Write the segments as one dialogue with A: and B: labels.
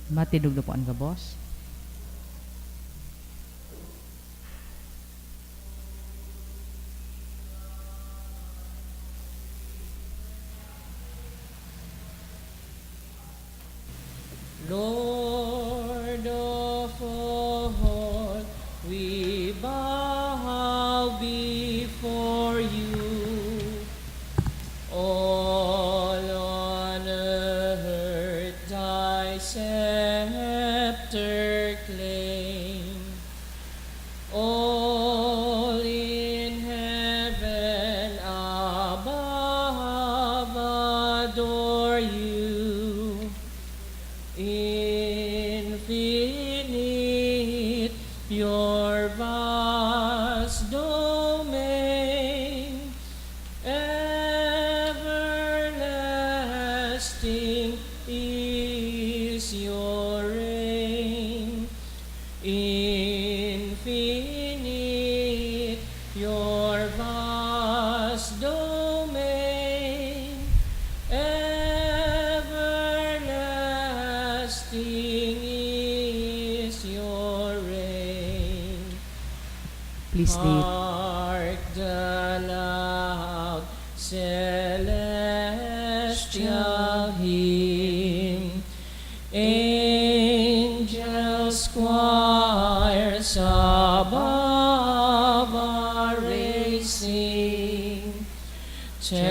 A: Matindog na po ang gabos.
B: Lord of all, we bow before you. All on earth thy scepter claim. All in heaven above adore you. Infinite your vast domain, everlasting is your reign. Infinite your vast domain, everlasting is your reign.
A: Please state.
B: Hark the loud celestial hymn, angels choirs above are raising, cherubim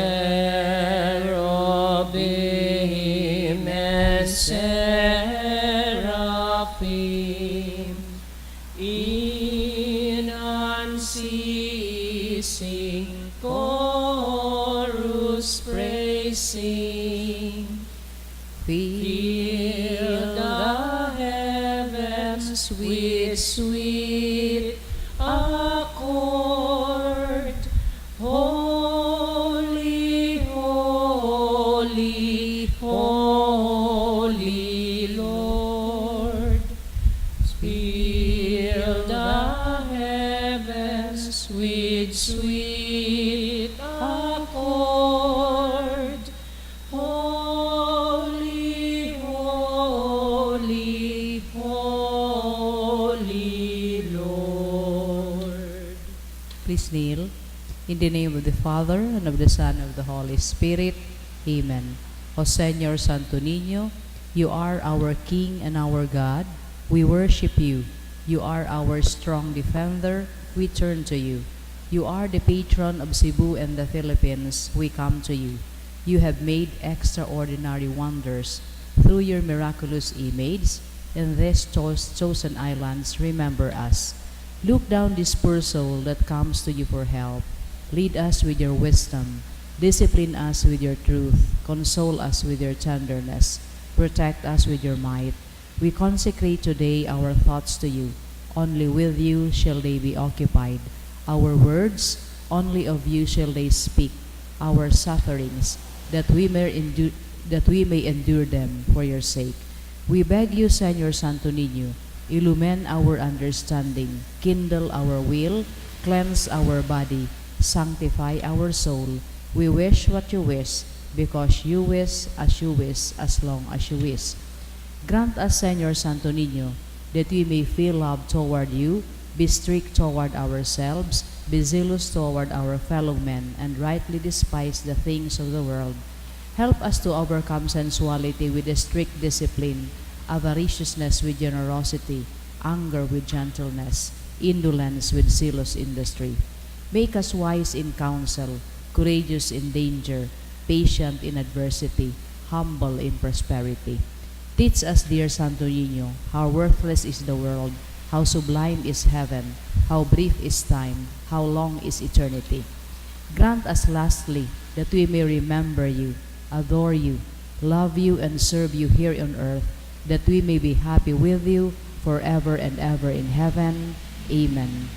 B: and seraphim in unceasing chorus praising. Fill the heavens with sweet accord. Holy, holy, holy Lord. Fill the heavens with sweet accord. Holy, holy, holy Lord.
A: Please kneel. In the name of the Father, and of the Son, and of the Holy Spirit. Amen. O Señor Santo Niño, you are our King and our God. We worship you. You are our strong defender. We turn to you. You are the patron of Cebu and the Philippines. We come to you. You have made extraordinary wonders through your miraculous image. In these chosen islands, remember us. Look down this poor soul that comes to you for help. Lead us with your wisdom. Discipline us with your truth. Console us with your tenderness. Protect us with your might. We consecrate today our thoughts to you. Only with you shall they be occupied. Our words, only of you shall they speak. Our sufferings, that we may endure them for your sake. We beg you, Señor Santo Niño, illumine our understanding, kindle our will, cleanse our body, sanctify our soul. We wish what you wish, because you wish, as long as you wish. Grant us, Señor Santo Niño, that we may feel love toward you, be strict toward ourselves, be zealous toward our fellow men, and rightly despise the things of the world. Help us to overcome sensuality with a strict discipline, avariciousness with generosity, anger with gentleness, indolence with zealous industry. Make us wise in counsel, courageous in danger, patient in adversity, humble in prosperity. Teach us, dear Santo Niño, how worthless is the world, how sublime is heaven, how brief is time, how long is eternity. Grant us lastly that we may remember you, adore you, love you, and serve you here on earth, that we may be happy with you forever and ever in heaven. Amen.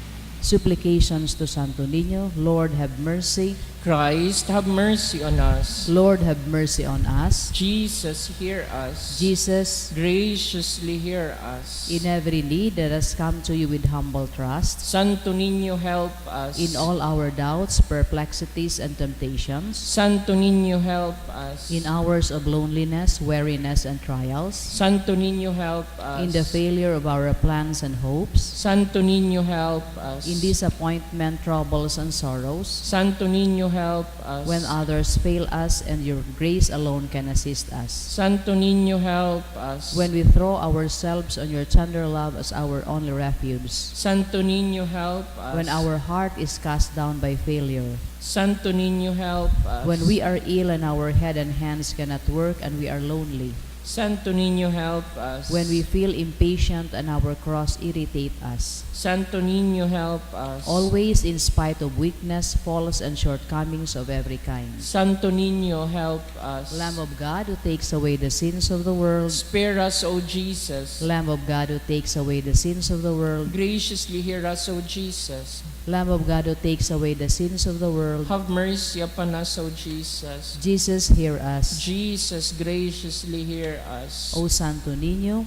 A: Supplications to Santo Niño. Lord, have mercy.
B: Christ, have mercy on us.
A: Lord, have mercy on us.
B: Jesus, hear us.
A: Jesus,
B: Graciously hear us.
A: in every need, let us come to you with humble trust.
B: Santo Niño, help us.
A: In all our doubts, perplexities, and temptations,
B: Santo Niño, help us.
A: in hours of loneliness, weariness, and trials,
B: Santo Niño, help us.
A: in the failure of our plans and hopes,
B: Santo Niño, help us.
A: in disappointment, troubles, and sorrows,
B: Santo Niño, help us.
A: when others fail us and your grace alone can assist us,
B: Santo Niño, help us.
A: when we throw ourselves on your tender love as our only refuge,
B: Santo Niño, help us.
A: when our heart is cast down by failure,
B: Santo Niño, help us.
A: when we are ill and our head and hands cannot work and we are lonely,
B: Santo Niño, help us.
A: when we feel impatient and our cross irritate us,
B: Santo Niño, help us.
A: always in spite of weakness, faults, and shortcomings of every kind.
B: Santo Niño, help us.
A: Lamb of God who takes away the sins of the world,
B: Spare us, O Jesus.
A: Lamb of God who takes away the sins of the world,
B: Graciously hear us, O Jesus.
A: Lamb of God who takes away the sins of the world,
B: Have mercy upon us, O Jesus.
A: Jesus, hear us.
B: Jesus, graciously hear us.
A: O Santo Niño,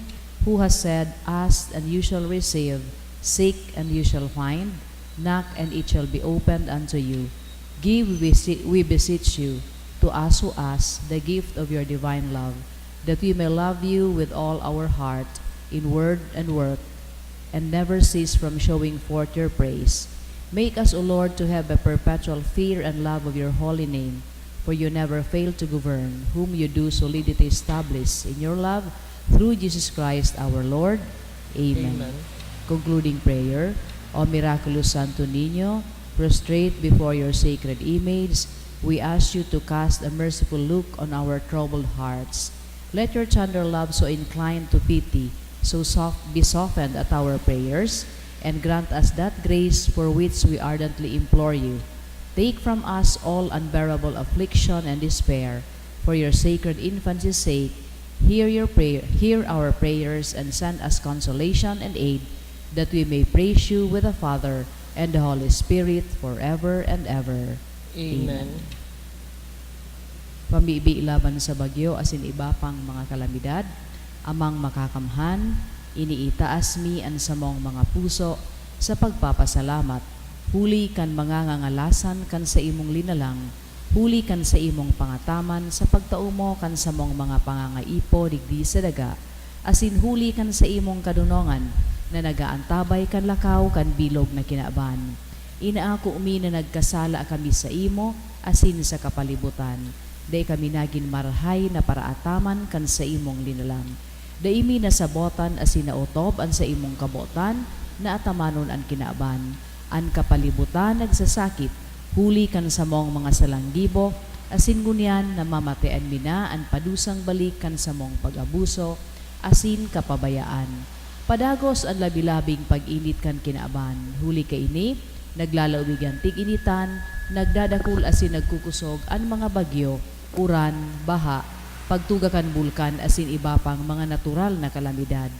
A: who has said, ask and you shall receive, seek and you shall find, knock and it shall be opened unto you. Give, we beseech you, to us who ask the gift of your divine love, that we may love you with all our heart, in word and work, and never cease from showing forth your praise. Make us, O Lord, to have a perpetual fear and love of your holy name, for you never fail to govern, whom you do solidity establish in your love, through Jesus Christ our Lord. Amen.
B: Amen.
A: Concluding prayer. O miraculous Santo Niño, prostrate before your sacred image, we ask you to cast a merciful look on our troubled hearts. Let your tender love so incline to pity, be softened at our prayers, and grant us that grace for which we ardently implore you. Take from us all unbearable affliction and despair. For your sacred infancy's sake, hear our prayers, and send us consolation and aid, that we may praise you with the Father and the Holy Spirit forever and ever.
B: Amen.
A: Pamibi laban sa bagyo asin iba pang mga kalamidad, amang makakamhan, iniitaas mi ang samong mga puso sa pagpapasalamat. Huli kan mga ngangalasan kan sa imong linalang, huli kan sa imong pangataman sa pagtaumo kan sa mong mga pangangaipo digdi sa daga, asin huli kan sa imong kadunongan na nagaantabay kan lakaw kan bilog na kinaaban. Inaako umi na nagkasala kami sa imo asin sa kapalibutan. Day kami nagin marhay na paraataman kan sa imong linalang. Daimi na sabotan asin nautob an sa imong kabotan na atamanon an kinaaban. An kapalibutan nagsasakit, huli kan sa mong mga salanggibo, asin ngunyan na mamatean mina an padusang balik kan sa mong pag-abuso, asin kapabayaan. Padagos ang labilabing pag-init kan kinaaban, huli ka ini, naglalaubigan tig-initan, nagdadakul asin nagkukusog ang mga bagyo, uran, baha, pagtugakan bulkan asin iba pang mga natural na kalamidad.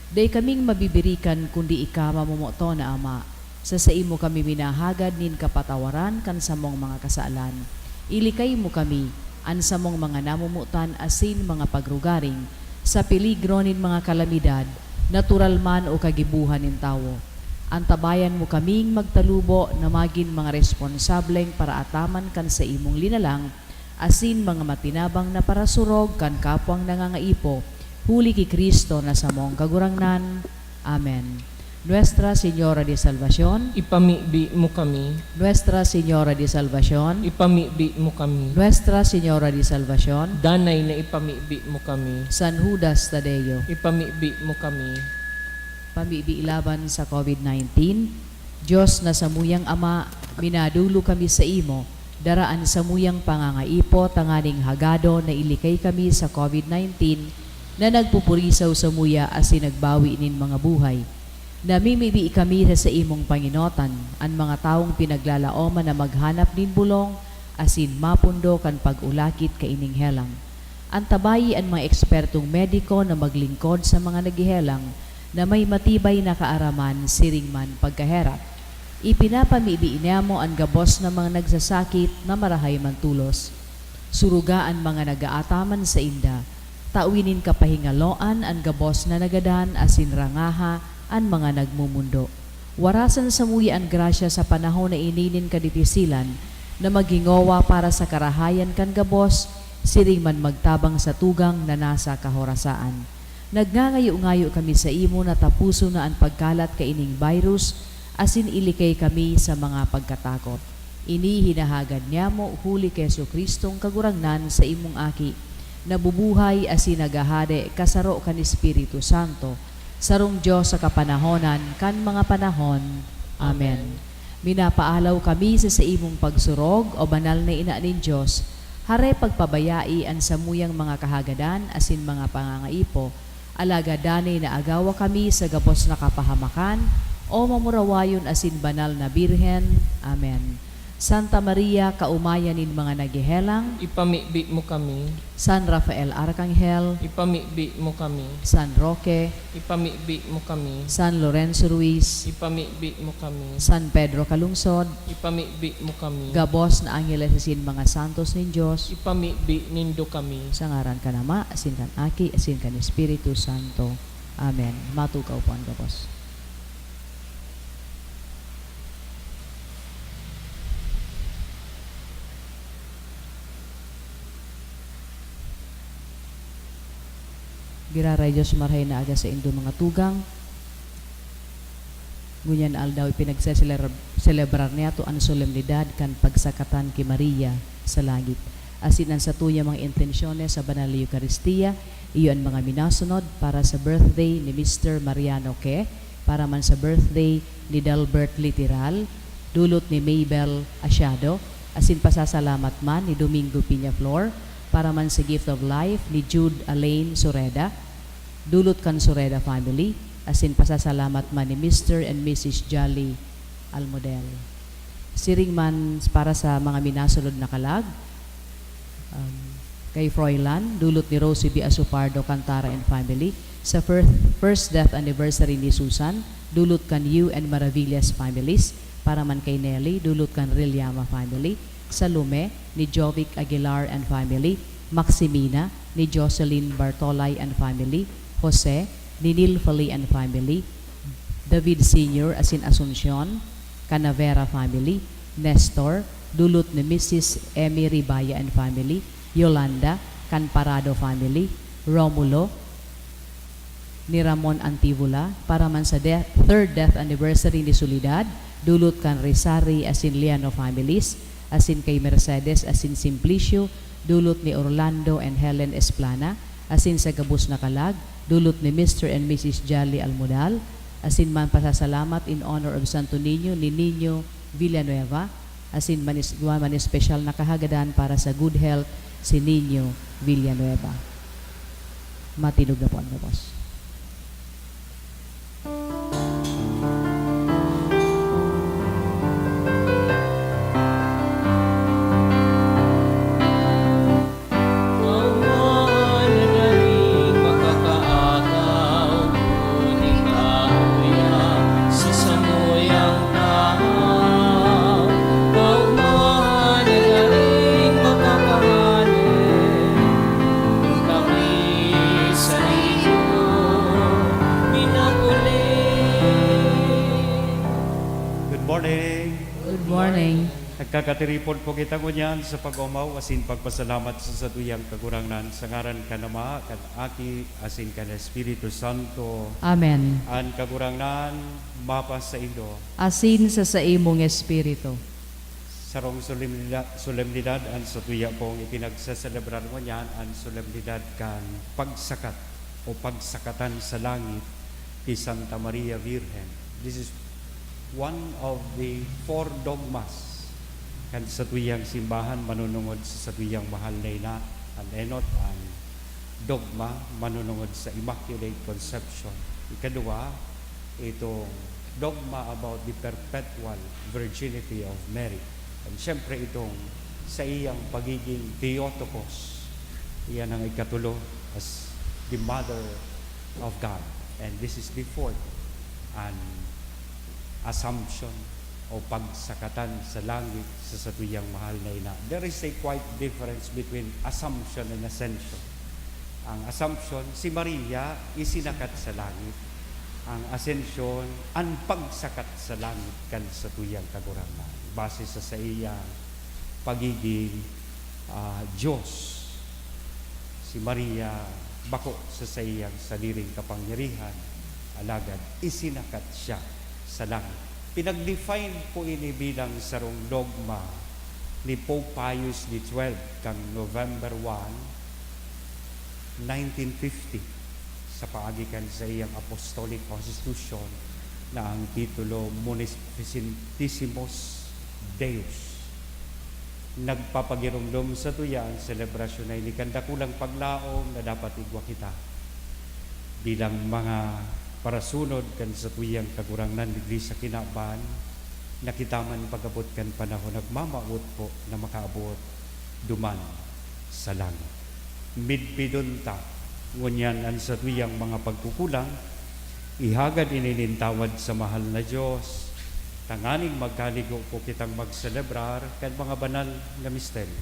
A: Day kaming mabibirikan kundi ika mamumoto na Ama. Sa imo kami minahagad nin kapatawaran kan sa mong mga kasalan. Ilikay mo kami, an sa mong mga namumutan asin mga pagrugaring, sa peligro nin mga kalamidad, natural man o kagibuhan nin tawo. Antabayan mo kaming magtalubo na maging mga responsableng para ataman kan sa imong linalang, asin mga matinabang na parasurog kan kapwang nangangaipo, huli ki Kristo na sa mong kagurangnan. Amen. Nuestra Señora de Salvación,
B: Ipamibi mo kami.
A: Nuestra Señora de Salvación,
B: Ipamibi mo kami.
A: Nuestra Señora de Salvación,
B: Danay na ipamibi mo kami.
A: San Judas Tadeo,
B: Ipamibi mo kami.
A: pamibi laban sa COVID-19, Diyos na samuyang Ama, minadulo kami sa imo, daraan samuyang pangangaipo, tanganing hagado na ilikay kami sa COVID-19, na nagpupurisaw sa muya asin nagbawi nin mga buhay. Namimibi kami sa imong Panginotan, ang mga taong pinaglalaoman na maghanap din bulong, asin mapundo kan pag-ulakit kaining helang. Antabayi ang mga ekspertong mediko na maglingkod sa mga nagihelang, na may matibay na kaaraman siring man pagkaherap. Ipinapamibi mo ang gabos ng mga nagsasakit na marahay mantulos. Surugaan mga nagaataman sa inda. Tawinin kapahingaloan ang gabos na nagadan asin rangaha ang mga nagmumundo. Warasan sa muya ang grasya sa panahon na ininin kadipisilan na magingowa para sa karahayan kan gabos, siring man magtabang sa tugang na nasa kahorasaan. Nagngangayo-ngayo kami sa imo na tapuso na ang pagkalat kaining virus, asin ilikay kami sa mga pagkatakot. Ini hinahagad niya mo huli kay Jesu Kristong kagurangnan sa imong aki, nabubuhay asin nagahade kasaro kan Espiritu Santo, sarong Diyos sa kapanahonan kan mga panahon. Amen. Minapaalaw kami sa imong pagsurog o banal na ina nin Diyos, hare pagpabayai ang samuyang mga kahagadan asin mga pangangaipo, alagadani na agawa kami sa gabos na kapahamakan o mamurawayon asin banal na Birhen. Amen. Santa Maria, kaumayanin mga nagihelang,
B: Ipamibi mo kami.
A: San Rafael Arcangel,
B: Ipamibi mo kami.
A: San Roque,
B: Ipamibi mo kami.
A: San Lorenzo Ruiz,
B: Ipamibi mo kami.
A: San Pedro Calungsod,
B: Ipamibi mo kami.
A: gabos na angeles asin mga santos nin Diyos,
B: Ipamibi nindo kami.
A: sa ngaran ka nama, asin kan Aki, asin kan Espiritu Santo. Amen. Matukaw po ang gabos. Giraray Diyos marhay na aga sa indo mga tugang. Ngunyan aldaw pinagseselebrar niya to ang solemnidad kan pagsakatan ki Maria sa langit. Asin ang sa tuya mga intensyones sa banal na Eucharistia, iyo ang mga minasunod para sa birthday ni Mr. Mariano Ke, para man sa birthday ni Delbert Literal, dulot ni Mabel Asyado, asin pasasalamat man ni Domingo Piñaflor, para man sa gift of life ni Jude Alain Sureda, dulot kan Sureda family, asin pasasalamat man ni Mr. and Mrs. Jolly Almodel. Siring man para sa mga minasulod na kalag, kay Froilan, dulot ni Rosie B. Asupardo Cantara and family, sa first death anniversary ni Susan, dulot kan you and Maravillas families, para man kay Nelly, dulot kan Rilliama family, sa Lume, ni Jovic Aguilar and family, Maximina, ni Jocelyn Bartolay and family, Jose, ni Nil Fali and family, David Sr. asin Asuncion, Canavera family, Nestor, dulot ni Mrs. Emmy Ribaya and family, Yolanda, Canparado family, Romulo, ni Ramon Antivula, para man sa third death anniversary ni Soledad, dulot kan Rizari asin Liano families, asin kay Mercedes asin Simplicio, dulot ni Orlando and Helen Esplana, asin sa gabos na kalag, dulot ni Mr. and Mrs. Jolly Almodal, asin man pasasalamat in honor of Santo Niño ni Niño Villanueva, asin man special na kahagadan para sa good health si Niño Villanueva. Matinog na po ang gabos. Good morning.
C: Nagkakatiripon po kita ngunyan sa pag-umaw asin pagpasalamat sa tuyang kagurangnan sa ngaran kanama kan Aki asin kan Espiritu Santo.
A: Amen.
C: An kagurangnan mapas sa indo.
A: Asin sa imong espiritu.
C: Sarong solemnidad an sa tuya pong ipinagsaselebrar ngunyan an solemnidad kan pagsakat o pagsakatan sa langit ni Santa Maria Virgen. This is one of the four dogmas kan sa tuyang simbahan manunungod sa tuyang mahal na ina ang enot ang dogma manunungod sa Immaculate Conception. Ikadua, itong dogma about the perpetual virginity of Mary. And syempre itong sa iyang pagiging Theotokos. Iyan ang ikatulo as the Mother of God. And this is before an Assumption o pagsakatan sa langit sa satuyang mahal na ina. There is a quite difference between assumption and ascension. Ang assumption, si Maria isinakat sa langit. Ang ascension, ang pagsakat sa langit kan satuyang kagurangan. Base sa iyang pagiging Diyos. Si Maria bako sa iyang sariling kapangyarihan, alagad isinakat siya sa langit. Pinag-define po ini bilang sarong dogma ni Pope Pius XII kang November 1, 1950 sa paagikan sa iyang Apostolic Constitution na ang titulo Munificentissimus Deus. Nagpapagirumdum sa tuya ang selebrasyon ay nikandakulang paglaom na dapat igwa kita bilang mga parasunod kan sa tuyang kagurangan digdi sa kinaban nakitaman pagabot kan panahon nagmamaot po na makaabot duman sa langit. Midpidunta ngunyan ang sa tuyang mga pagkukulang ihagad ininintawad sa mahal na Diyos. Tanganing magkaligo po kitang magselebrar kan mga banal na misteryo.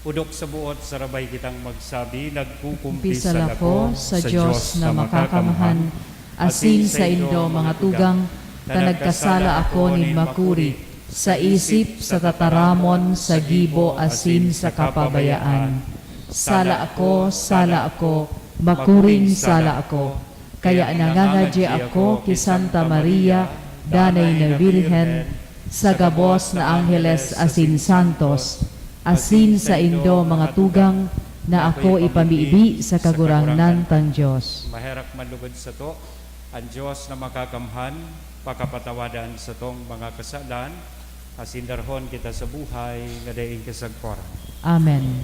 C: Udok sa buot, sarabay kitang magsabi, nagkukumpisal ako sa Diyos na makakamahan, asin sa indo mga tugang, na nagkasala ako ni makuri, sa isip, sa tataramon, sa gibo, asin sa kapabayaan. Sala ako, makuring sala ako, kaya nangangadya ako ki Santa Maria, Danay na Birhen, sa gabos na Angeles asin Santos, asin sa indo mga tugang na ako ipamiibi sa kagurangnan tang Diyos. Maherak manlugod sa to, ang Diyos na makakamhan, pakapatawadan sa tong mga kasalan, asin darhon kita sa buhay, nga daing kasagporan.
A: Amen.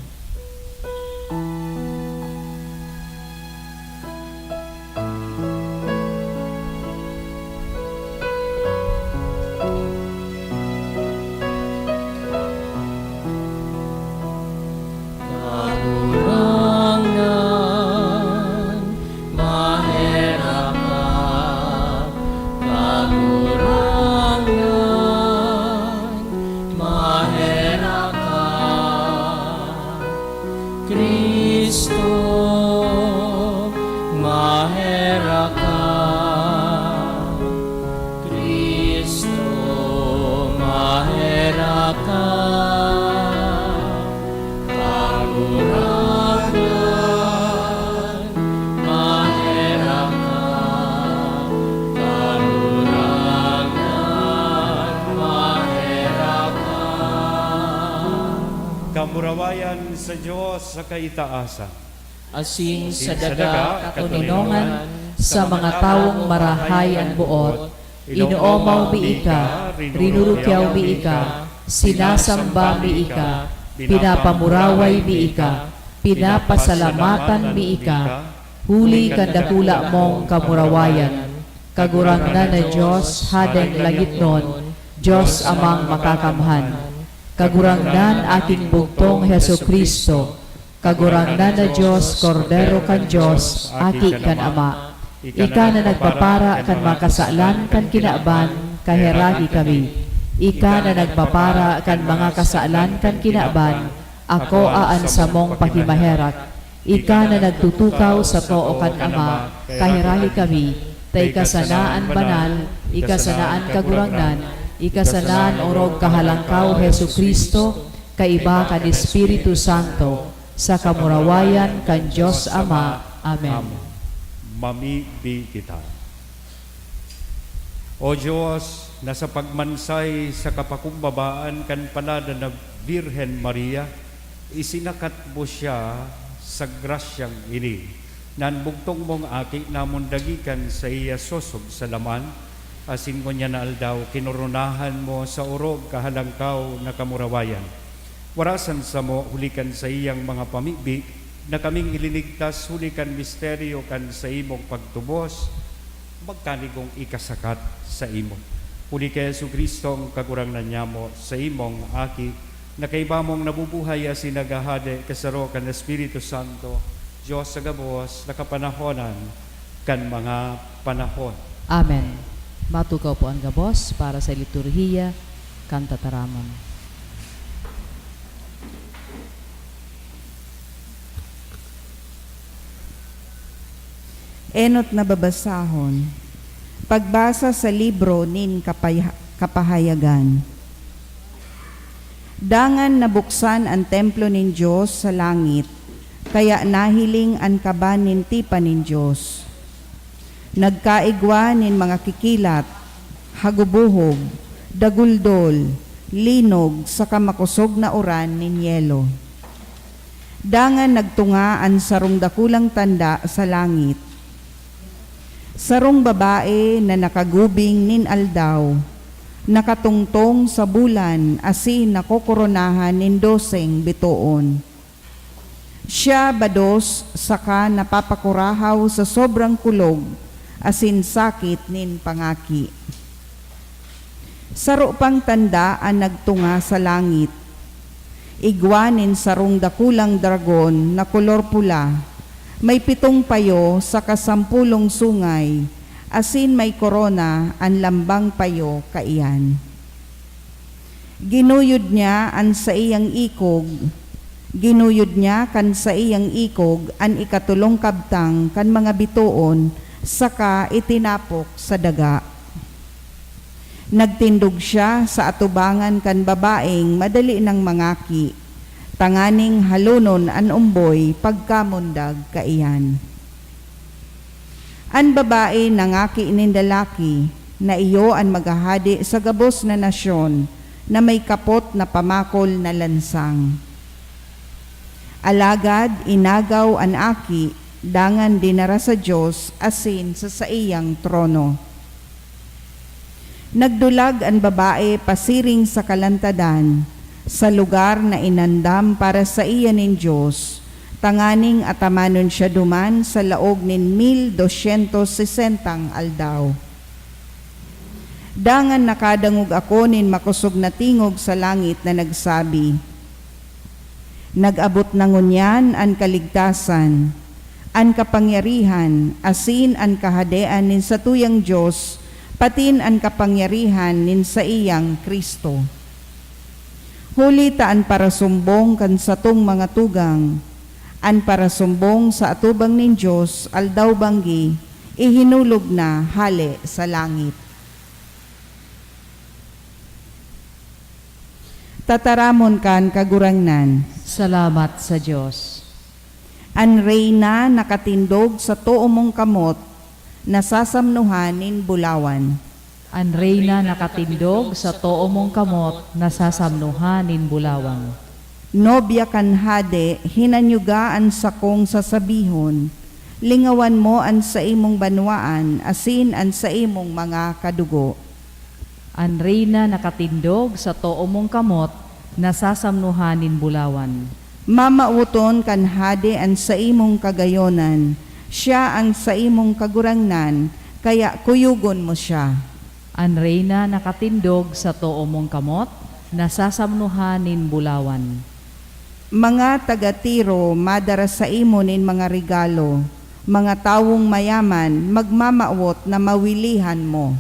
C: Kamurawayan sa Diyos sa kaitaasan.
B: Asin sa daga,
A: Katuninongan sa mga taong marahay ang buot, inuomaw mi ika, rinurukyaw mi ika, sinasamba mi ika, pinapamuraway mi ika, pinapasalamatan mi ika, huli kandakula mong kamurawayan, kagurangnan na Diyos hadeng langit nun, Diyos amang makakamhan. Kagurangnan aking bugtong Heso Kristo, kagurangnan na Diyos, Kordero kan Diyos, aki kan Ama. Ika na nagpapara kan makasalan kan kinaban, kaheragi kami. Ika na nagpapara kan mga kasalan kan kinaban, ako aan sa mong pakimaherak. Ika na nagtutukaw sa too kan Ama, kahirahi kami. Tay kasanaan banal, ikasanaan kagurangnan, ikasanaan orog kahalangkaw Heso Kristo, kaiba kan Espiritu Santo, sa kamurawayan kan Diyos Ama. Amen.
C: Mamibi kita. O Diyos, na sa pagmansay sa kapakumbabaan kan palada na Birhen Maria, isinakat mo siya sa grasyang ini. Nanbugtong mong aki namon dagikan sa iya sosog sa laman, asin ko niya na aldaw, kinurunahan mo sa urog kahalangkaw na kamurawayan. Warasan sa mo, hulikan sa iyang mga pamibig, na kaming ilinigtas, hulikan misteryo kan sa imong pagtubos, magkanigong ikasakat sa imo. Huli kay Yesu Kristo ang kagurangnan niya mo sa imong aki, na kaiba mong nabubuhay asin nagahade kasaro kan Espiritu Santo, Diyos sa gabos, nakapanahonan kan mga panahon.
A: Amen. Matukaw po ang gabos para sa liturhiya, kanta taramon.
D: Enot na babasahon. Pagbasa sa libro nin kapahayagan. Dangan nabuksan ang templo nin Diyos sa langit, kaya nahiling ang kaban nin tipan nin Diyos. Nagkaigwa nin mga kikilat, hagubuhog, daguldol, linog sa kamakusog na uran nin yelo. Dangan nagtunga ang sarong dakulang tanda sa langit. Sarong babae na nakagubing nin aldaw, nakatungtong sa bulan asin nakokoronahan nin 12 bituon. Siya bados saka napapakurahaw sa sobrang kulog asin sakit nin pangaki. Saro pang tanda ang nagtunga sa langit. Igwa nin sarong dakulang dragon na kolor pula. May 7 payo sa kasampulong sungay, asin may korona ang lambang payo kaiyan. Ginuyod niya ang sa iyang ikog, ginuyod niya kan sa iyang ikog ang ikatulong kabtang kan mga bituon, saka itinapok sa daga. Nagtindog siya sa atubangan kan babaeng madali ng mangaki, tanganing halunon an umboy pagkamundag kaiyan. An babae nangaki nin dalaki na iyo an maghahadi sa gabos na nasyon na may kapot na pamakol na lansang. Alagad inagaw an aki, dangan dinara sa Diyos asin sa saiyang trono. Nagdulag ang babae pasiring sa kalantadan, sa lugar na inandam para sa iyan nin Diyos, tanganing atamanon siya duman sa laog nin 1260 aldaw. Dangan nakadangog ako nin makusog na tingog sa langit na nagsabi, nag-abot na ngunyan ang kaligtasan, ang kapangyarihan, asin ang kahadean nin sa tuyang Diyos, patin ang kapangyarihan nin sa iyang Kristo. Huli taan para sumbong kan satong mga tugang, an para sumbong sa atubang nin Diyos, aldaw banggi, ihinulog na hali sa langit. Tataramon kan kagurangnan.
A: Salamat sa Diyos.
D: An reyna nakatindog sa tuo mong kamot, nasasamnuhan nin bulawan.
A: Ang reyna nakatindog sa too mong kamot, nasasamnuhan nin bulawang.
D: Nobya kan hade, hinanyugaan sa kong sasabihon, lingawan mo an sa imong banwaan, asin an sa imong mga kadugo.
A: Ang reyna nakatindog sa too mong kamot, nasasamnuhan nin bulawan.
D: Mamauton kan hade an sa imong kagayonan, siya ang sa imong kagurangnan, kaya kuyugon mo siya.
A: Ang reyna nakatindog sa too mong kamot, nasasamnuhan nin bulawan.
D: Mga taga-Tiro, madara sa imo nin mga regalo, mga tawong mayaman, magmamaot na mawilihan mo.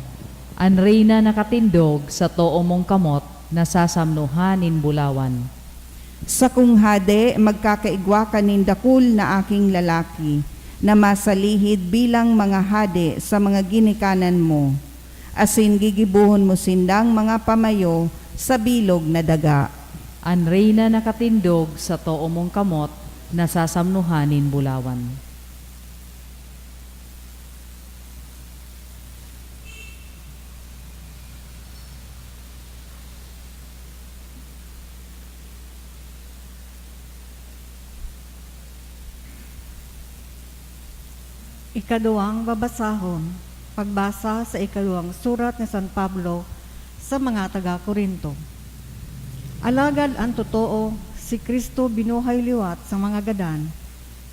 A: Ang reyna nakatindog sa too mong kamot, nasasamnuhan nin bulawan.
D: Sa kung hade, magkakaigwa ka nin dakul na aking lalaki, na masalihid bilang mga hade sa mga ginikanan mo. Asin gigibuhon mo sindang mga pamayo sa bilog na daga.
A: Ang reyna nakatindog sa too mong kamot, nasasamnuhan nin bulawan.
E: Ikaduhang babasahon, pagbasa sa ikaduhang surat ni San Pablo sa mga taga-Korinto. Alagad ang totoo, si Kristo binuhay liwat sa mga gadan,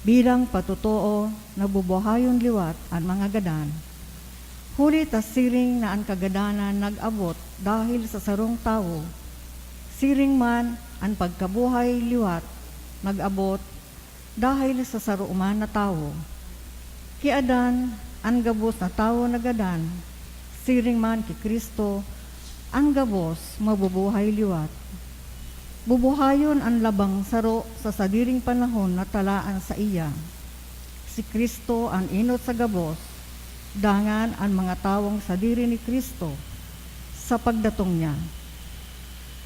E: bilang patotoo na bubuhayon liwat ang mga gadan. Huli ta siring na ang kagadanan nag-abot dahil sa sarong tao, siring man ang pagkabuhay liwat nag-abot dahil sa saruman na tao. Kiadan, ang gabos na tao na gadan, siring man ki Kristo, ang gabos mabubuhay liwat. Bubuhayon ang labang saro sa sadiring panahon na talaan sa iya. Si Kristo ang inot sa gabos, dangan ang mga tawong sadiri ni Kristo sa pagdatong niya.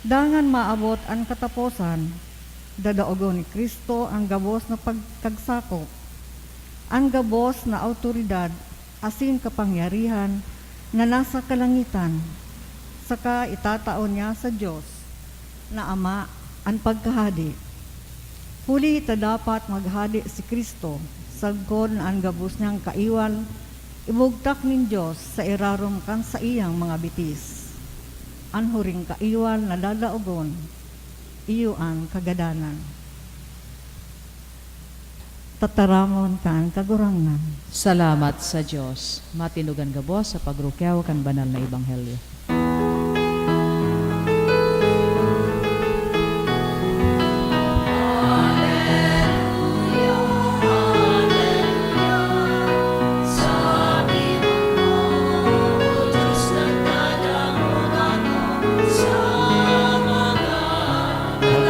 E: Dangan maabot ang katapusan, dadaogon ni Kristo ang gabos na pagkagsakop, ang gabos na autoridad, asin kapangyarihan na nasa kalangitan, saka itataon niya sa Diyos na Ama ang pagkahadi. Huli ita dapat maghadi si Kristo, sagkon ang gabos niyang kaiwan, ibugtak nin Diyos sa irarom kan sa iyang mga bitis. Ang huring kaiwan na dadaogon, iyo ang kagadanan. Tataramon kan kagurangnan.
A: Salamat sa Diyos. Matinugan gabos sa pagrukyaw kan banal na ebanghelyo.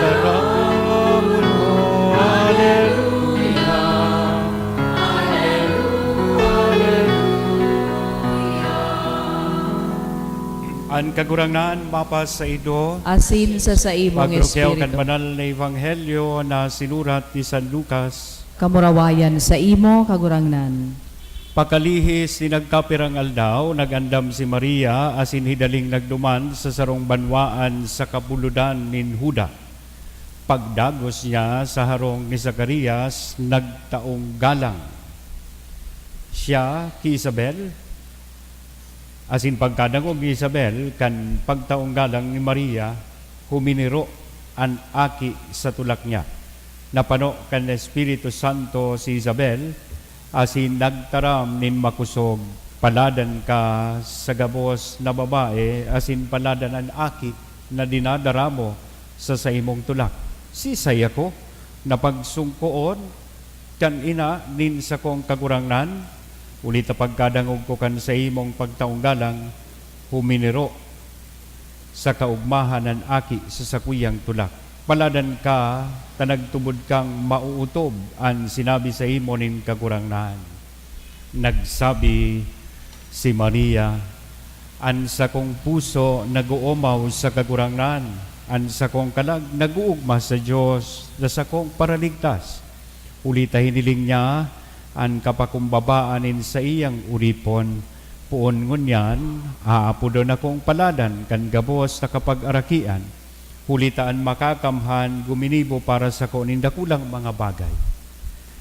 C: Mataramon mo, Alleluia. Ang kagurangnan mapas sa ido,
A: Asin sa imong
C: pagrukyaw kan
A: espiritu.
C: banal na ebanghelyo na sinurat ni San Lucas.
A: Kamurawayan sa imo kagurangnan.
C: Pakalihis ni nagkapirang aldaw, nagandam si Maria asin hidaling nagduman sa sarong banwaan sa kabuludan nin Huda. Pagdagos niya sa harong ni Zacarias, nagtaong galang. Siya ki Isabel, asin pagkadangog ni Isabel, kan pagtaong galang ni Maria, huminiro ang aki sa tulak niya. Napano kan Espiritu Santo si Isabel, asin nagtaram nin makusog, paladan ka sa gabos na babae, asin paladan ang aki na dinadaramo sa imong tulak. Sisay ako na pagsungkoon kan ina nin sa kong kagurangnan, ulit pagkadangog ko kan sa imong pagtaong galang, huminiro sa kaugmahan ng aki sa sakuyang tulak. Paladan ka, tanagtubod kang mauutob ang sinabi sa imo nin kagurangnan. Nagsabi si Maria, an sa kong puso naguumaw sa kagurangnan, an sa kong kalag naguugma sa Diyos na sa kong paraligtas. Ulita hiniling niya an kapakumbabaanin sa iyang uripon, puon ngunyan, aapudon akong paladan kan gabos na kapag-arakian, hulitaan makakamhan guminibo para sa kunindakulang mga bagay.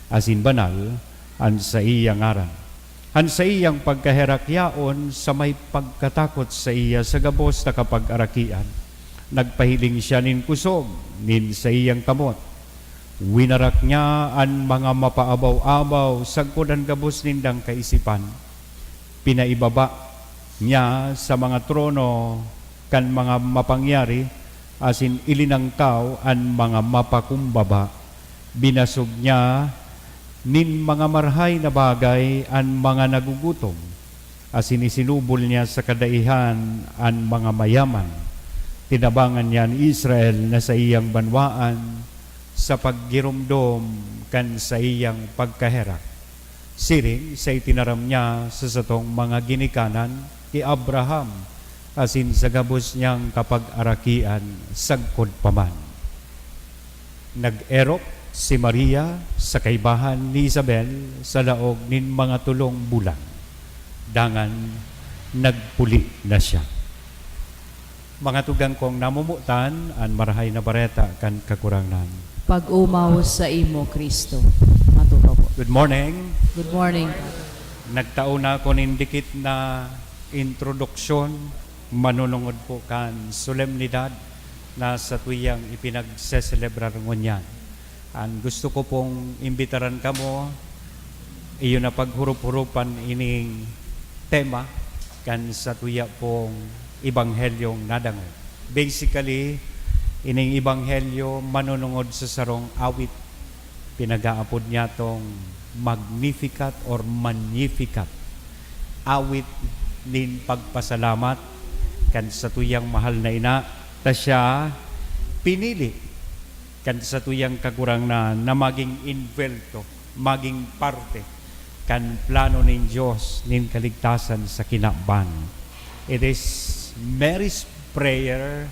C: Asin banal, an sa iyang aran. Han sa iyang pagkaherakyaon sa may pagkatakot sa iya sa gabos na kapag-arakian, nagpahiling siya nin kusog, nin sa iyang kamot. Winarak niya ang mga mapaabaw-abaw sagkod ang gabos nindang kaisipan. Pinaibaba niya sa mga trono kan mga mapangyari, asin ilinangkaw ang mga mapakumbaba. Binasog niya nin mga marhay na bagay ang mga nagugutom, asin isinubol niya sa kadaihan ang mga mayaman. Tinabangan niya ang Israel na sa iyang banwaan sa paggirumdom kan sa iyang pagkaherak. Siring sa itinaram niya sa satong mga ginikanan ki Abraham, asin sa gabos niyang kapag-arakian sagkod paman. Nag-erok si Maria sa kaibahan ni Isabel sa laog nin mga tulong bulan. Dangan nagpuli na siya. Mga tugang kong namumutan ang marahay na bareta kan kakurangnan.
A: Pag-umaw sa imo, Kristo. Matuto po.
C: Good morning.
A: Good morning.
C: Nagtaon na ako nindikit na introduksyon, manunungod po kan solemnidad na sa tuyang ipinagseselebrar ngunyan. Ang gusto ko pong imbitaran kamo, iyo na paghurup-hurupan ining tema kan sa tuya pong Ibanghelyong nadango. Basically, ining Ibanghelyo manunungod sa sarong awit. Pinag-aapod niya tong Magnificat or Magnificat. Awit nin pagpasalamat kan sa tuyang mahal na ina ta siya pinili kan sa tuyang kagurangnan na maging invelto, maging parte kan plano nin Diyos nin kaligtasan sa kinakban. It is Mary's prayer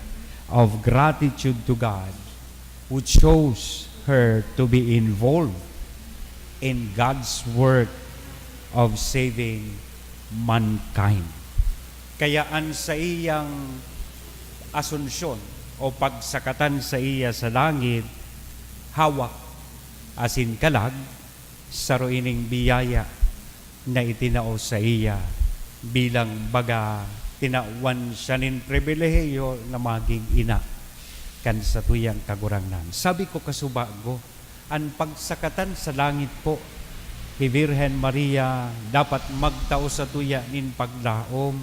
C: of gratitude to God who chose her to be involved in God's work of saving mankind. Kayaan sa iyang asunsyon o pagsakatan sa iya sa langit, hawak asin kalag sa roining biyaya na itinao sa iya bilang baga tinawan siya nin pribilehiyo na maging ina kan sa tuyang kagurangnan. Sabi ko kasubago, ang pagsakatan sa langit po ni Virgen Maria dapat magtao sa tuya nin paglaom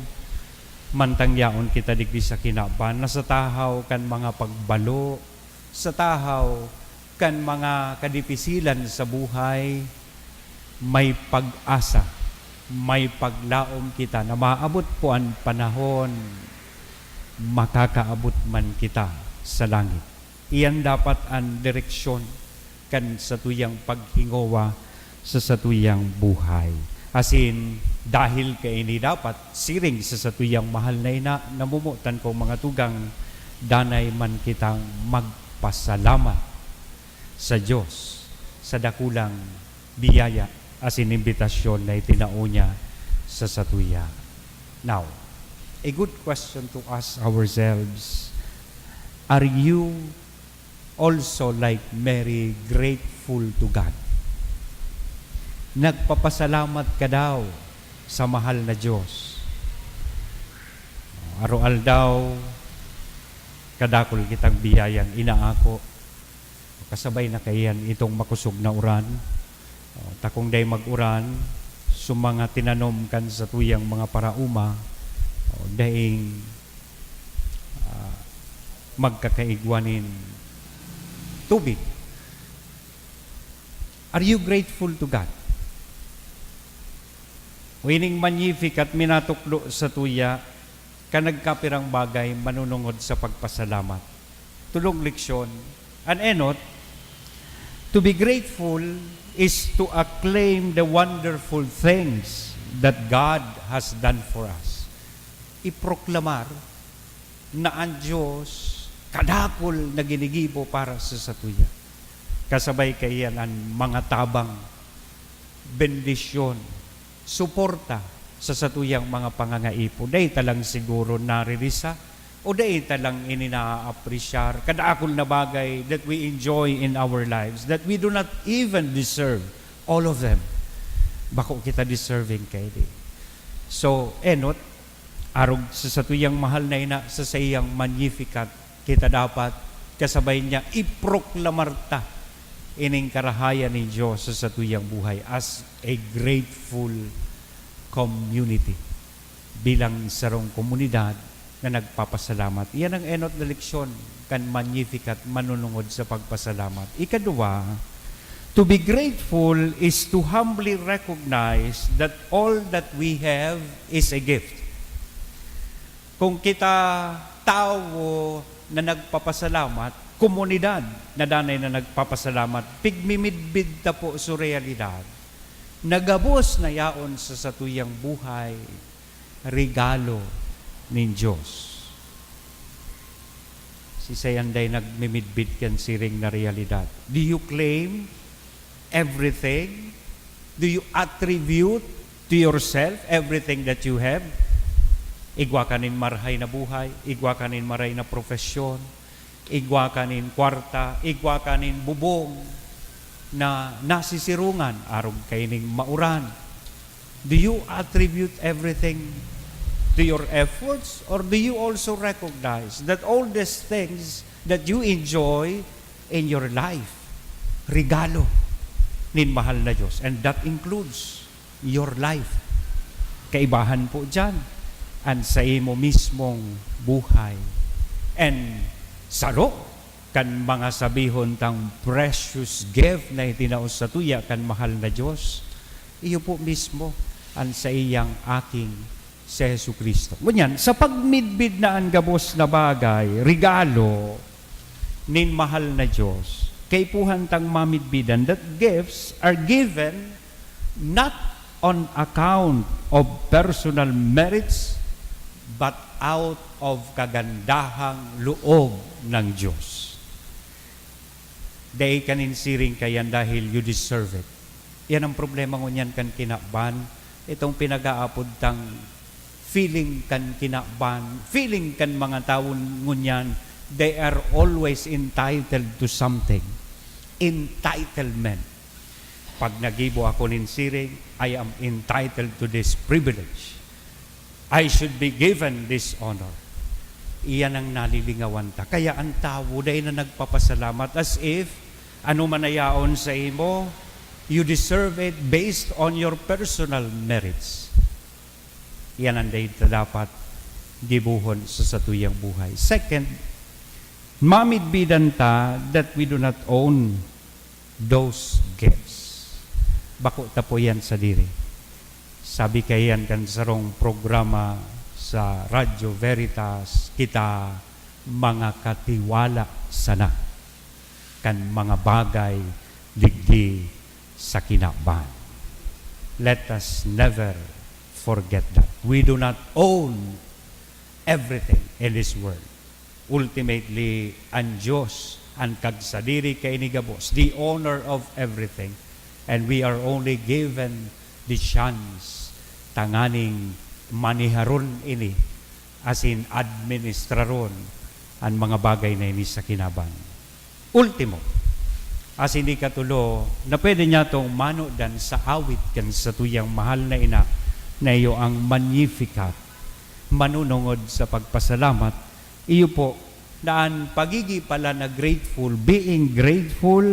C: mantangyaon kita digdi sa kinaban na sa tahaw kan mga pagbalo, sa tahaw kan mga kadipisilan sa buhay, may pag-asa, may paglaom kita na maabot po ang panahon, makakaabot man kita sa langit. Iyan dapat ang direksyon kan sa tuyang paghingowa sa satuyang buhay. Asin, dahil kaini dapat siring sa satuyang mahal na ina, namumutan ko mga tugang, danay man kitang magpasalamat sa Diyos sa dakulang biyaya asin imbitasyon na itinao niya sa satuya. Now, a good question to ask ourselves, are you also like Mary grateful to God? Nagpapasalamat ka daw sa mahal na Diyos. Aroal daw, kadakol kitang biyayang inaako. Kasabay na kayan itong makusog na uran. Takong day mag-uran, sumanga tinanom kan sa tuyang mga parauma, daing magkakaigwanin tubig. Are you grateful to God? Wining Magnificat minatuklo sa tuya, kanagkapirang bagay manunungod sa pagpasalamat. Tulong leksyon, an enot, to be grateful is to acclaim the wonderful things that God has done for us. Iproklamar na ang Diyos kadakol na ginigibo para sa satuya. Kasabay kayan ang mga tabang, bendisyon, suporta sa satuyang mga pangangaipo. Day talang siguro naririsa o day talang ininaapresyar kadaakol na bagay that we enjoy in our lives that we do not even deserve all of them. Bako kita deserving kay di. So, enot, arog sa satuyang mahal na ina sa sayang Magnificat, kita dapat kasabay niya iproklamarta ining karahayan ni Diyos sa satuyang buhay as a grateful community bilang sarong komunidad na nagpapasalamat. Iyan ang enot na leksyon kan Magnificat manunungod sa pagpasalamat. Ikadua, to be grateful is to humbly recognize that all that we have is a gift. Kung kita tao na nagpapasalamat, komunidad na danay na nagpapasalamat, pigmimidbid ta po sa realidad, nagabos na yaon sa satuyang buhay, regalo ng Diyos. Si Sayanday nagmimidbid kan siring na realidad. Do you claim everything? Do you attribute to yourself everything that you have? Igwa kanin marhay na buhay, igwa kanin maray na profesyon, igwa kanin kwarta, igwa kanin bubong na nasisirungan, arog kaining mauran. Do you attribute everything to your efforts, or do you also recognize that all these things that you enjoy in your life, regalo nin mahal na Diyos, and that includes your life. Kaibahan po dyan ang sa imo mismong buhay. And saro kan mga sabihon tang precious gift na itinaos sa tuya kan mahal na Diyos, iyo po mismo ang sa iyang aking si Jesu Kristo. Ngunyan, sa pagmidbid na ang gabos na bagay, regalo, nin mahal na Diyos, kay puhantang mamidbidan, that gifts are given not on account of personal merits, but out of kagandahang loob ng Diyos. Day kaninsiring kayan dahil you deserve it. Yan ang problema ngunyan kan kinaban, itong pinag-aapod tang feeling kan kinaban, feeling kan mga taon ngunyan, they are always entitled to something. Entitlement. Pag nagibo ako ninsiring, I am entitled to this privilege. I should be given this honor. Iyan ang nalilingawan ta. Kaya ang tao dahil na nagpapasalamat as if ano man ayaon sa imo, you deserve it based on your personal merits. Iyan ang dahil dapat gibuhon sa satuyang buhay. Second, mamidbidan ta that we do not own those gifts. Bako ta po yan sa diri. Sabi kayan kan sarong programa sa Radyo Veritas, kita mga katiwala sana kan mga bagay digdi sa kinaban. Let us never forget that. We do not own everything in this world. Ultimately, ang Diyos, ang kagsadiri kay ni gabos, the owner of everything. And we are only given the chance tanganing maniharon ini as in administraron ang mga bagay na ini sa kinaban. Ultimo, as hindi katulo na pwede niya itong manodan sa awit kan sa tuyang mahal na ina na iyo ang Magnificat, manunungod sa pagpasalamat, iyo po daan pagigi pala na grateful, being grateful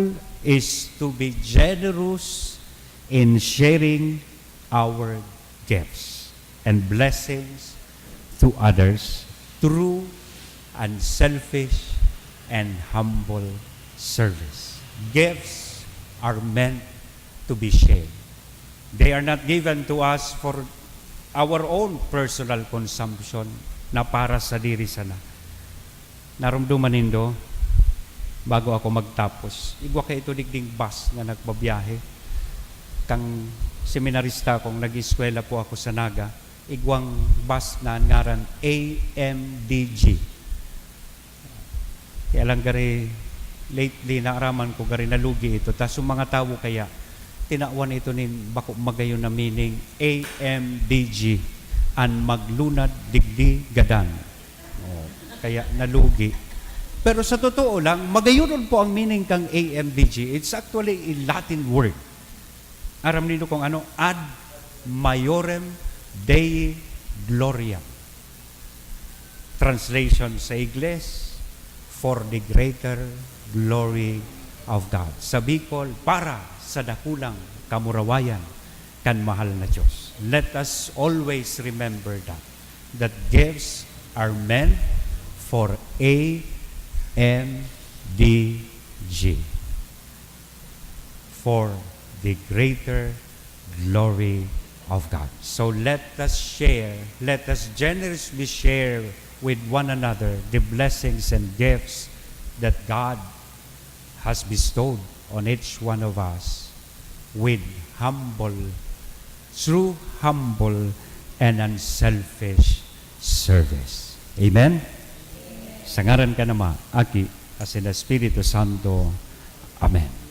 C: is to be generous in sharing our gifts and blessings to others through unselfish and humble service. Gifts are meant to be shared. They are not given to us for our own personal consumption na para sa diri sana. Narumduman nindo, bago ako magtapos, igwa kay ito digding bus na nagbabiyahe. Kang seminarista kong nag-eskwela po ako sa Naga, igwang bus na ngaran AMDG. Kaya lang gari, lately naaraman ko gari nalugi ito. Tas yung mga tao kaya, tinawan ito nin bako magayon na meaning AMDG, an maglunad digdi gadan. Kaya nalugi. Pero sa totoo lang, magayunon po ang meaning kang AMDG. It's actually a Latin word. Aram nito kung ano, ad maiorem Dei Gloria. Translation sa Ingles, for the greater glory of God. Sa Bicol, para sa dakulang kamurawayan kan mahal na Diyos. Let us always remember that gifts are meant for AMDG, for the greater glory of God. So let us generously share with one another the blessings and gifts that God has bestowed on each one of us through humble and unselfish service. Amen? Sangaran ka naman, Aki, as in the Espiritu Santo. Amen.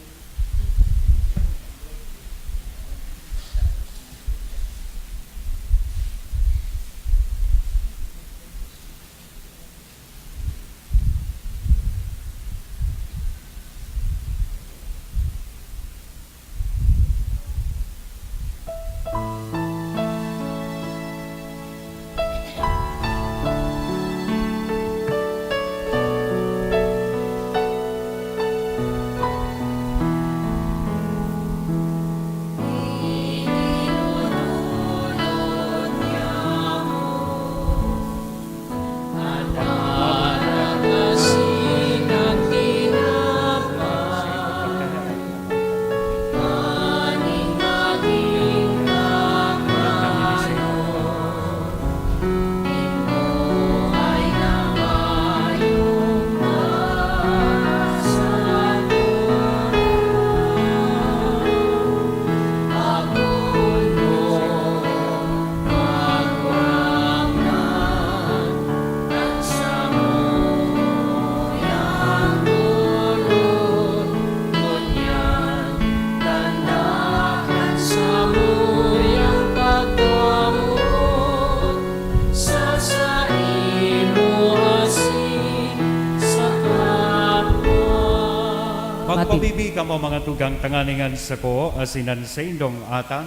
C: Pagpili ka mo mga tugang tanganingan sa ko, asinan sa indong atang,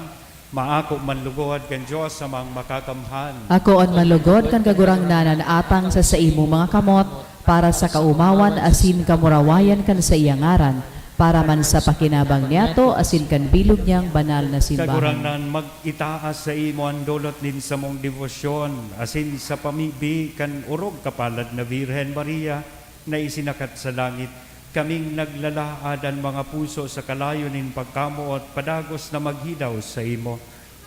C: maako manlugod kan Diyos sa mga makakamhan.
A: Ako on malugod kan kagurangnanan atang sa imo mga kamot para sa kaumawan asin kamurawayan kan sa iyang ngaran para man sa pakinabang niyato asin kan bilog niyang banal na simbahan.
C: Kagurangnan mag-itaas sa imo ang dulot din sa mong devosyon, asin sa pamibi kan urog kapalad na Virhen Maria na isinakat sa langit. Kaming naglalaadan mga puso sa kalayo nin pagkamuot, padagos na maghidaw sa imo.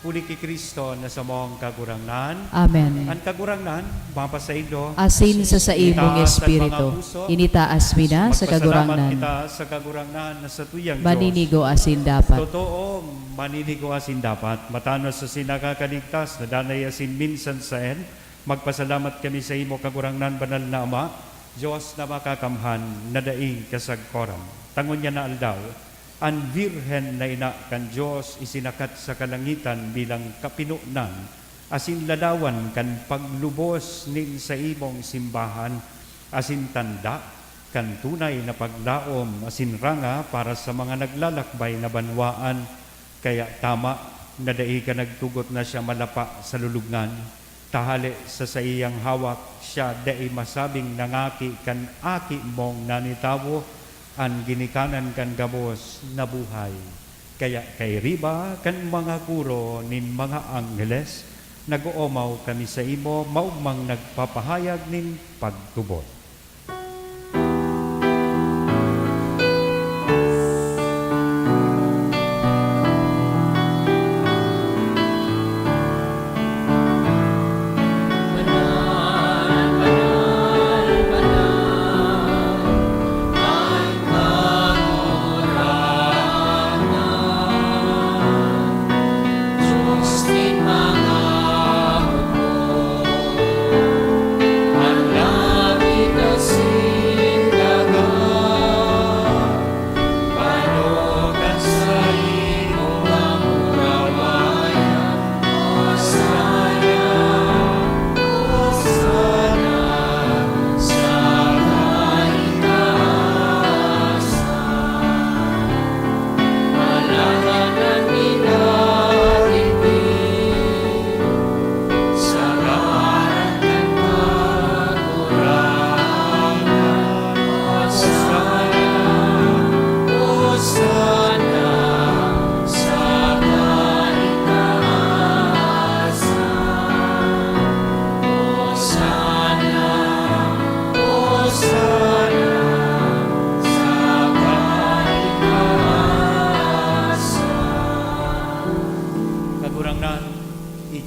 C: Puli ki Kristo na sa mong kagurangnan.
A: Amen.
C: Ang kagurangnan, mapasaido.
A: Asin sa imong espiritu, initaas mi na sa
C: Magpasalamat
A: kagurangnan.
C: kita sa kagurangnan na sa tuyang Diyos.
A: Maninigo asin dapat.
C: Totoo, maninigo asin dapat. Matano sa sinakakaligtas na danay asin minsan sa en. Magpasalamat kami sa imo kagurangnan, banal na Ama, Diyos na makakamhan, na daing kasagkoram. Tangon niya na aldaw, ang Virhen na ina kan Diyos isinakat sa kalangitan bilang kapinunan, asin ladawan kan paglubos nin sa imong simbahan, asin tanda kan tunay na paglaom, asin ranga para sa mga naglalakbay na banwaan, kaya tama na dai ka nagtugot na siya malapa sa lulugngan. Tahali sa iyang hawak siya dai masabing nangaki kan aki mong nanitawo an ginikanan kan gabos na buhay. Kaya kay riba kan mga kuro nin mga angheles nag-oomaw kami sa imo maugmang nagpapahayag nin pagtubot.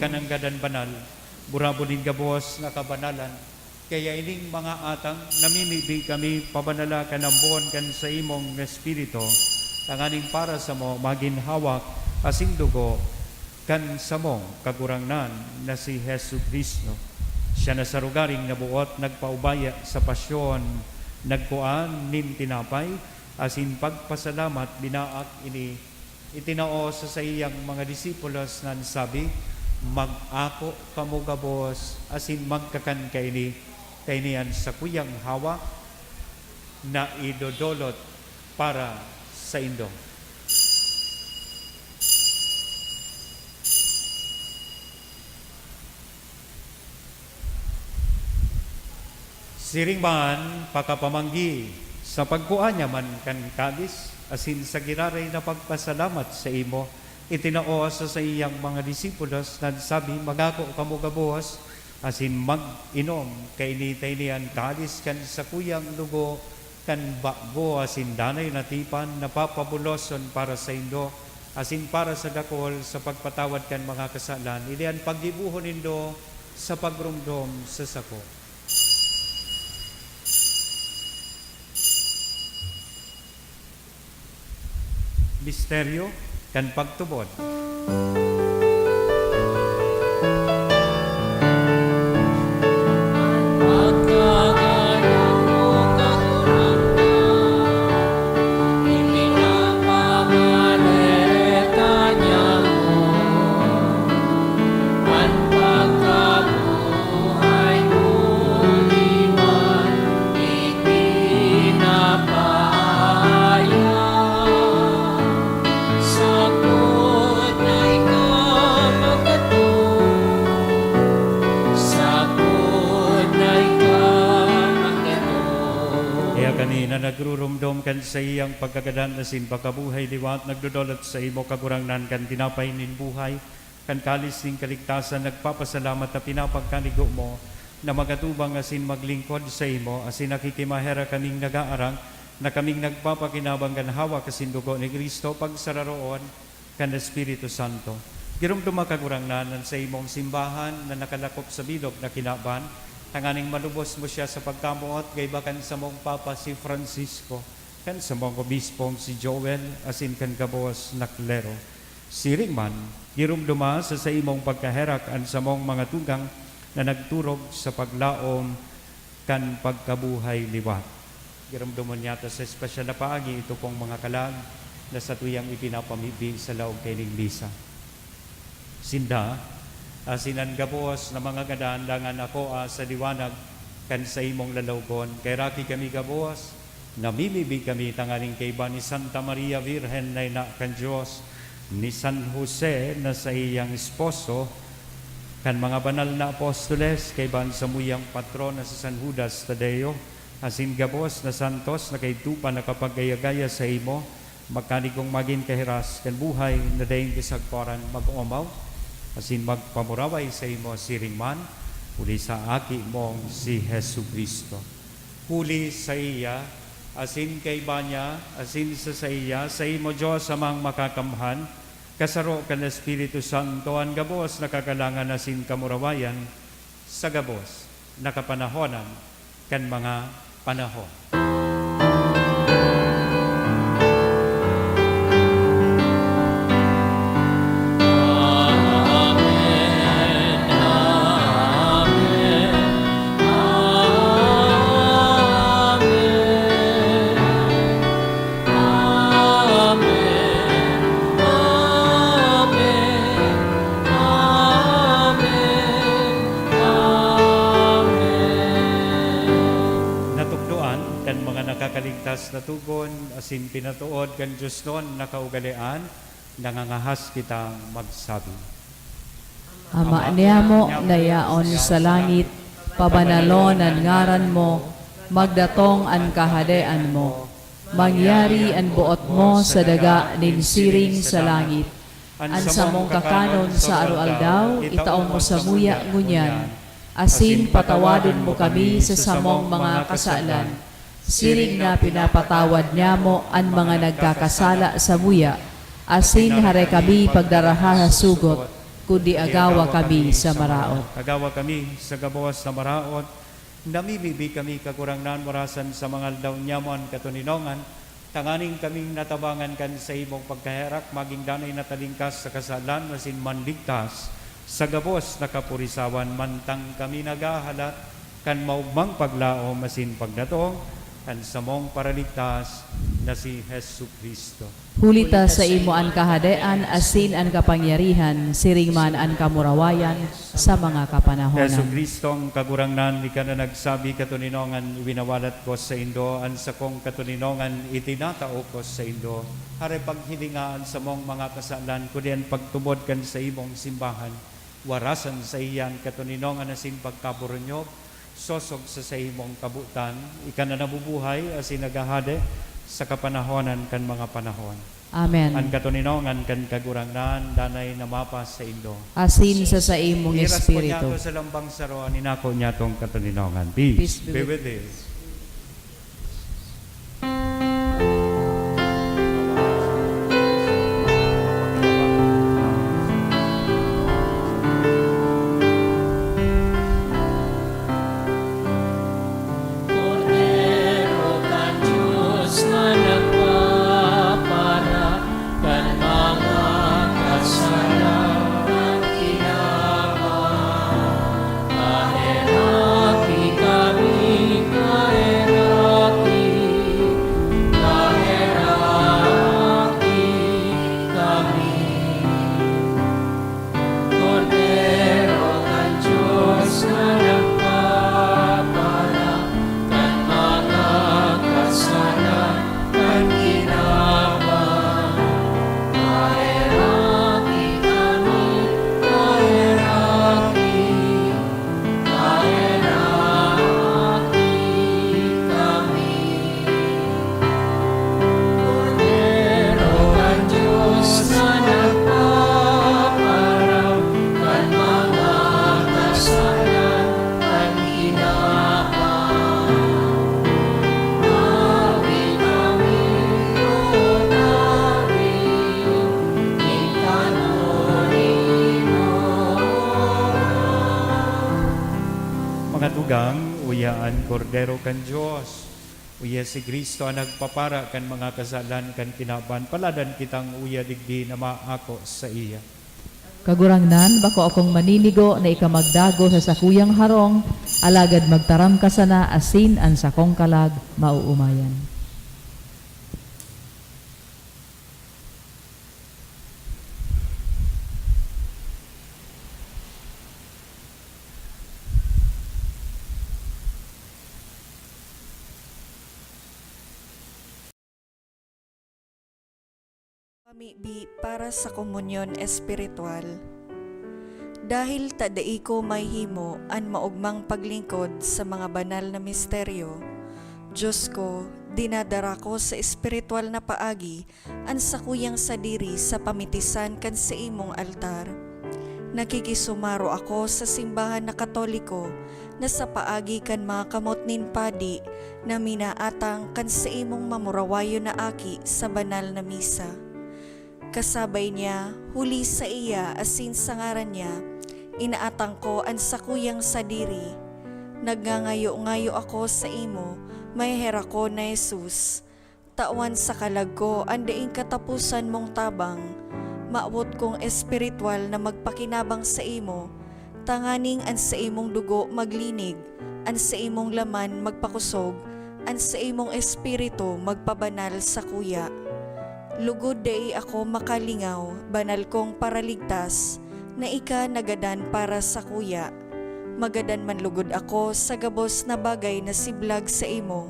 C: Kananggadan banal, burabunin gabos nga kabanalan, kaya ining mga atang namimibi kami pabanala ka ng buwan kan sa imong espiritu, tanganing para sa mo maginhawak asing dugo kan sa mong kagurangnan na si Hesu Kristo. Siya na sa rugaring nabuot, nagpaubaya sa pasyon, nagkuan nin tinapay, asin pagpasalamat binaak ini itinao sa iyang mga disipulos nan sabi, mag-ako kamo gabos asin magkakan kaini kainian sa kuyang hawak na idodolot para sa indo. Siring man pakapamanggi sa pagkuan niya man kan kadis asin sa giraray na pagpasalamat sa imo, itinao sa iyang mga disipulos na sabi, magako kamo gabos asin mag-inom kay nitay niyan kadis kan sa kuyang dugo kan bago asin danay natipan napapabuloson para sa indo asin para sa dakol sa pagpatawad kan mga kasalan, ilian pagdibuhon indo sa pagrumdom sa sako. Misteryo kan pagtubod. Hara kami na nagrurumdom kan sa iyang pagkagadan na sin pagkabuhay liwat, nagdudulot sa imo kagurangnan kan tinapay nin buhay, kan kalis ning kaligtasan, nagpapasalamat na pinapagkanigo mo, na magatubang asin maglingkod sa imo, asin nakikimahera kaming nagaarang, na kaming nagpapakinabang kan hawa kasin dugo ni Kristo, pagsararoon kan Espiritu Santo. Girumduma kagurangnan sa imong simbahan na nakalakop sa bilog na kinaban, tanganing malubos mo siya sa pagkamuot, gayba kan sa mong Papa si Francisco, kan sa mong obispong si Joel, asin kan kabos na klero. Siring man, girumduma sa imong pagkaherak an sa mong mga tugang na nagturog sa paglaom kan pagkabuhay liwat. Girumduman yata sa espesyal na paagi ito pong mga kalag na sa tuyang ipinapamibing sa laog kaining misa. Sinda, asinan gabos na mga kadaandangan ako sa liwanag kan sa imong lalawgon. Kay raki kami gabos, namimibig kami tanganing kay ba ni Santa Maria Virgen na ina kan Diyos, ni San Jose na sa iyang esposo, kan mga banal na apostoles, kay ban sa muyang patron na sa San Judas Tadeo, asin gabos na santos na kay tupa na kapagayagaya sa imo, magkanigong maging kahiras, kan buhay na dayong kisagparan mag-umaw, asin magpamuraway sa imo siring man, huli sa aki mong si Jesu Kristo. Huli sa iya, asin kay banya, asin sa iya, sa imo Diyos amang makakamhan, kasaro kan Espiritu Santo, ang gabos nakakalangan asin kamurawayan, sa gabos nakapanahonan kan mga panahon. Kaligtas na tugon, asin pinatuod kan Diyos noon nakaugalian, nangangahas kitang magsabi.
A: Ama niyamo na yaon sa langit, pabanalon ang ngaran mo, magdatong ang kahadean mo, mangyari ang buot mo sa daga nin siring sa langit. An sa mong kakanon sa arualdaw, itaon mo sa muya ngunyan, asin patawadon mo kami sa samong mga kasalan, siring na pinapatawad niya mo ang mga nagkakasala sa muya, asin hare kami pagdaraha sugot, kundi agawa kami sa maraot.
C: Agawa kami sa gabawas na maraot, namimibi kami kakurangnan marasan sa mga aldaw niya mo ang katuninongan, tanganing kaming natabangan kan sa imong pagkaherak, maging danay natalingkas sa kasalan, masin manligtas, sa gabos na kapurisawan, mantang kami nagahalat, kan maugmang paglao, masin pagdatong, kan samong paraligtas na si Jesu Kristo.
A: Hulita sa imo ang kahadean, asin ang kapangyarihan, siring man ang kamurawayan sa mga
C: Jesu
A: kapanahonan.
C: Kristo, ang kagurangnan, ika na nagsabi katuninongan, winawalat ko sa Indo, ang sa kong katuninongan, itinatao ko sa Indo. Hare paghilingaan sa mong mga kasalan, kundi ang pagtubod kan sa imong simbahan, warasan sa iyan katuninongan na sin pagkaburonyog, sosog sa imong kabutan, ika na nabubuhay asin nagahade sa kapanahonan kan mga panahon.
A: Amen.
C: Ang katuninongan kan kagurangnan, danay namapas sa Indo.
A: Asin sa imong
C: Iras po niya
A: espiritu.
C: to sa lambang saroan, inako niya tong katuninongan. Peace be with you.
B: Kami
C: uyaan kordero kan Dios. Uya si Kristo ang nagpapara kan mga kasalan kan kinaban. Paladan kitang uya digdi na maako sa iya.
A: Kagurangnan, bako akong maninigo na ikamagdago sa sakuyang harong, alagad magtaram ka sana asin ang sakong kalag mauumayan.
F: Pamibi para sa komunyon espiritual. Dahil tadai ko may himo an maugmang paglingkod sa mga banal na misteryo, Diyos ko, dinadara ko sa espiritual na paagi an sakuyang sadiri sa pamitisan kan sa imong altar. Nakikisumaro ako sa simbahan na Katoliko na sa paagi kan mga kamot nin padi na minaatang kan sa imong mamurawayo na aki sa banal na misa. Kasabay niya, huli sa iya asin sa ngaran niya, inaatang ko ang sakuyang sadiri. Nagngangayo-ngayo ako sa imo, may hera ko na Jesus. Tawan sa kalag ko, andaing katapusan mong tabang. Maawot kong espiritual na magpakinabang sa imo, tanganing an sa imong dugo maglinig, an sa imong laman magpakusog, an sa imong espiritu magpabanal sa kuya. Lugod day ako makalingaw, banal kong paraligtas, na ika nagadan para sa kuya. Magadan man lugod ako sa gabos na bagay na siblag sa imo.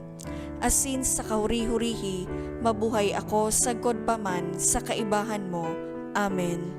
F: Asin sa kahuri-hurihi, mabuhay ako sa god paman sa kaibahan mo. Amen.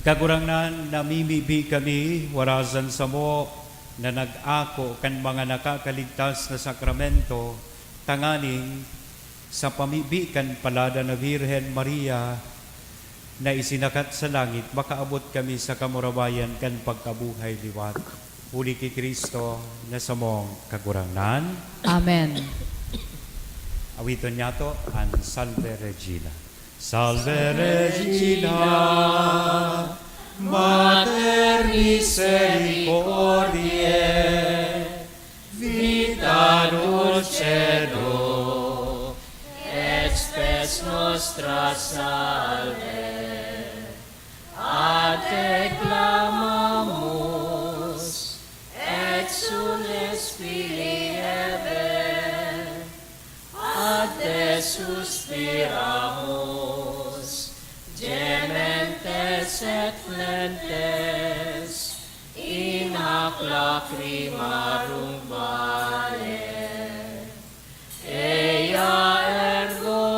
C: Kagurangnan, namimibi kami, warasan sa mo, na nag-ako kan mga nakakaligtas na sakramento, tanganing sa pamibi kan palada na Virhen Maria, na isinakat sa langit, makaabot kami sa kamurabayan kan pagkabuhay liwat. Huli ki Kristo na sa mong kagurangnan.
A: Amen.
C: Awiton niya to, ang Salve Regina. Salve Regina, Mater Misericordiae, vita dulcedo, et spes nostra salve. A te clamamus, et sunes Filii Eve, a te suspiramus, gementes et flentes, in hac lacrimarum vale. Ea ergo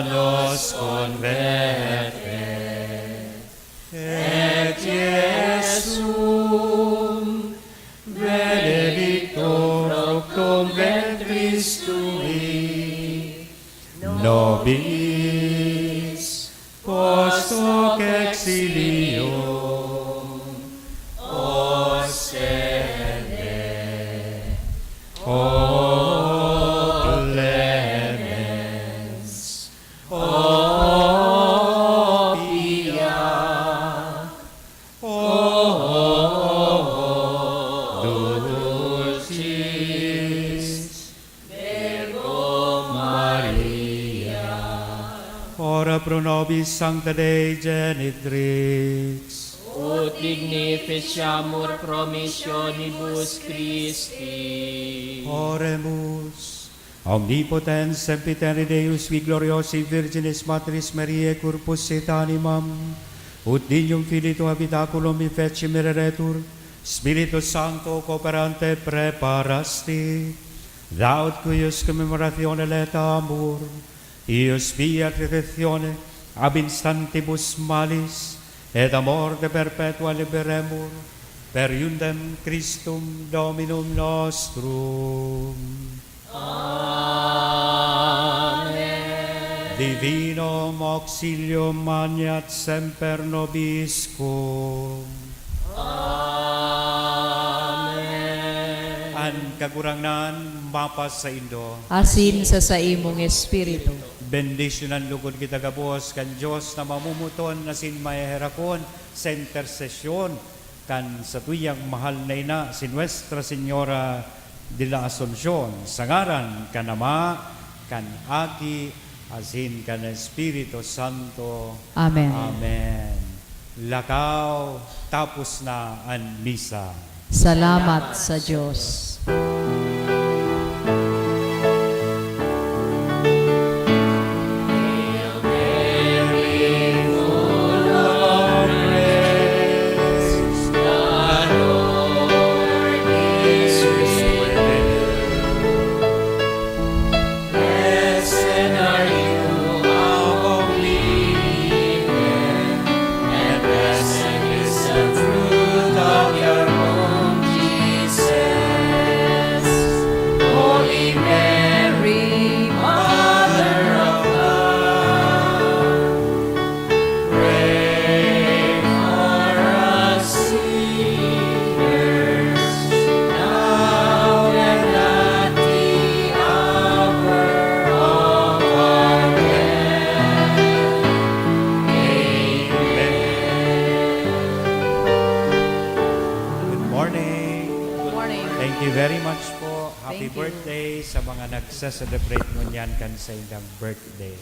C: nos converte, et Iesum benedictum fructum ventris tui, nobis post hoc exilium ostende, o clemens, o pia, o dulcis Virgo Maria. Ora pro nobis Sancta Dei Genitrix,
B: Ut dignificiamur promissionibus Christi.
C: oremus. Omnipotens sempiternus Deus, vi gloriosi Virginis Matrice Mariae, corpus et animam, ut dignum Filii tu habitaculum in feci mireretur, Spiritus Sancto cooperante preparasti, daut cuius commemoratione leta amor, ius via redenzione ab instantibus malis, et a morte perpetua liberemur, per iundem Christum Dominum nostrum.
B: Amen.
C: Divinum auxilium magnat semper nobiscum.
B: Amen.
C: An kagurangnan mapas sa Indo.
A: Asin sa imong espiritu.
C: Bendisyonan lugod kita gabos kan Dios na mamumuton na sin maherakon sa intersesyon kan sa tuyang mahal na ina si Nuestra Señora de la Asunción, sa ngaran kan Ama, kan Aki, asin kan Espiritu Santo.
A: Amen.
C: Amen. Lakaw, tapos na ang misa.
A: Salamat sa Diyos.
C: Thank you very much po. Happy
A: Thank you.
C: birthday sa mga nagsa-celebrate mo niyan kan sa ilang birthday.